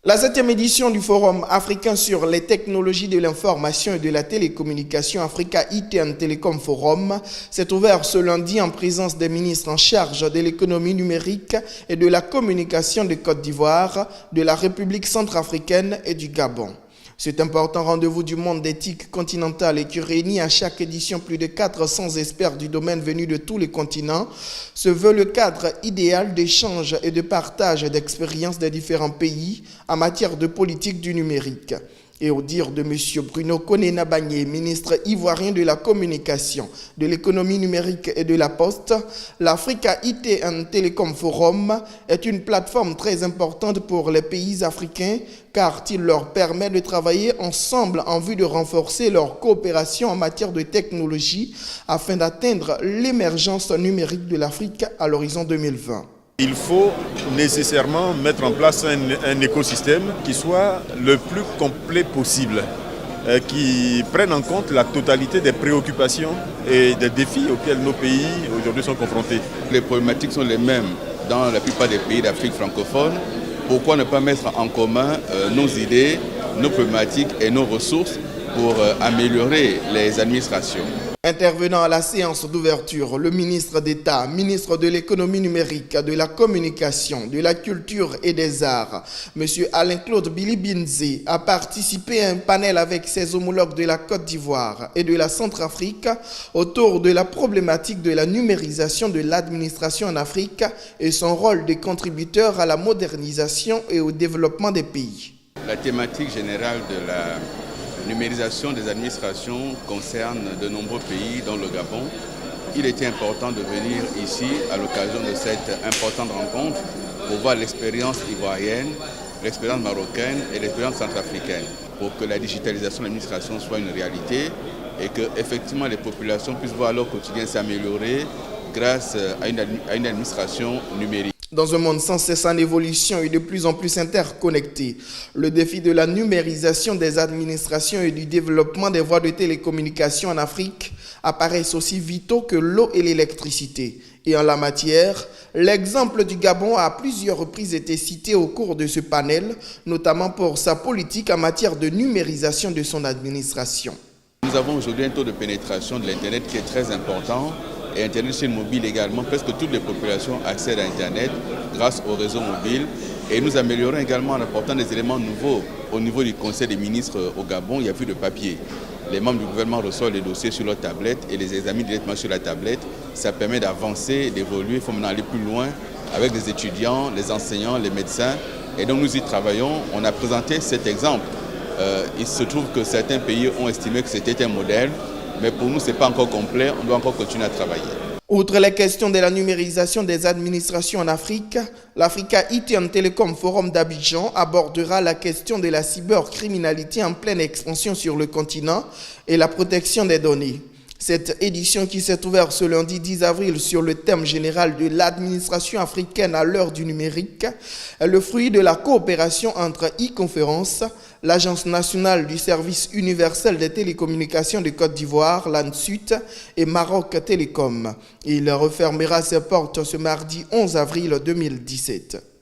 La 7e édition du Forum africain sur les technologies de l'information et de la télécommunication Africa IT and Telecom Forum s'est ouvert ce lundi en présence des ministres en charge de l'économie numérique et de la communication de Côte d'Ivoire, de la République centrafricaine et du Gabon. Cet important rendez-vous du monde d'éthique continentale et qui réunit à chaque édition plus de 400 experts du domaine venus de tous les continents se veut le cadre idéal d'échange et de partage d'expériences des différents pays en matière de politique du numérique. Et au dire de M. Bruno Koné-Nabagné, ministre ivoirien de la communication, de l'économie numérique et de la poste, l'Africa IT and Telecom Forum est une plateforme très importante pour les pays africains car il leur permet de travailler ensemble en vue de renforcer leur coopération en matière de technologie afin d'atteindre l'émergence numérique de l'Afrique à l'horizon 2020. Il faut nécessairement mettre en place un écosystème qui soit le plus complet possible, qui prenne en compte la totalité des préoccupations et des défis auxquels nos pays aujourd'hui sont confrontés. Les problématiques sont les mêmes dans la plupart des pays d'Afrique francophone. Pourquoi ne pas mettre en commun nos idées, nos problématiques et nos ressources pour améliorer les administrations? Intervenant à la séance d'ouverture, le ministre d'État, ministre de l'économie numérique, de la communication, de la culture et des arts, M. Alain-Claude Bilibinze, a participé à un panel avec ses homologues de la Côte d'Ivoire et de la Centrafrique autour de la problématique de la numérisation de l'administration en Afrique et son rôle de contributeur à la modernisation et au développement des pays. La thématique générale de la numérisation des administrations concerne de nombreux pays, dont le Gabon. Il était important de venir ici à l'occasion de cette importante rencontre pour voir l'expérience ivoirienne, l'expérience marocaine et l'expérience centrafricaine pour que la digitalisation de l'administration soit une réalité et que effectivement les populations puissent voir leur quotidien s'améliorer grâce à une administration numérique. Dans un monde sans cesse en évolution et de plus en plus interconnecté, le défi de la numérisation des administrations et du développement des voies de télécommunication en Afrique apparaissent aussi vitaux que l'eau et l'électricité. Et en la matière, l'exemple du Gabon a à plusieurs reprises été cité au cours de ce panel, notamment pour sa politique en matière de numérisation de son administration. Nous avons aujourd'hui un taux de pénétration de l'Internet qui est très important. Et Internet sur le mobile également, presque toutes les populations accèdent à Internet grâce au réseau mobile. Et nous améliorons également en apportant des éléments nouveaux au niveau du Conseil des ministres au Gabon. Il n'y a plus de papier. Les membres du gouvernement reçoivent les dossiers sur leur tablette et les examinent directement sur la tablette. Ça permet d'avancer, d'évoluer. Il faut maintenant aller plus loin avec les étudiants, les enseignants, les médecins. Et donc nous y travaillons. On a présenté cet exemple. Il se trouve que certains pays ont estimé que c'était un modèle. Mais pour nous, ce n'est pas encore complet, on doit encore continuer à travailler. Outre les questions de la numérisation des administrations en Afrique, l'Africa IT and Telecom Forum d'Abidjan abordera la question de la cybercriminalité en pleine expansion sur le continent et la protection des données. Cette édition qui s'est ouverte ce lundi 10 avril sur le thème général de l'administration africaine à l'heure du numérique est le fruit de la coopération entre e-conférence, l'Agence nationale du service universel des télécommunications de Côte d'Ivoire, l'ANSUT, et Maroc Télécom. Il refermera ses portes ce mardi 11 avril 2017.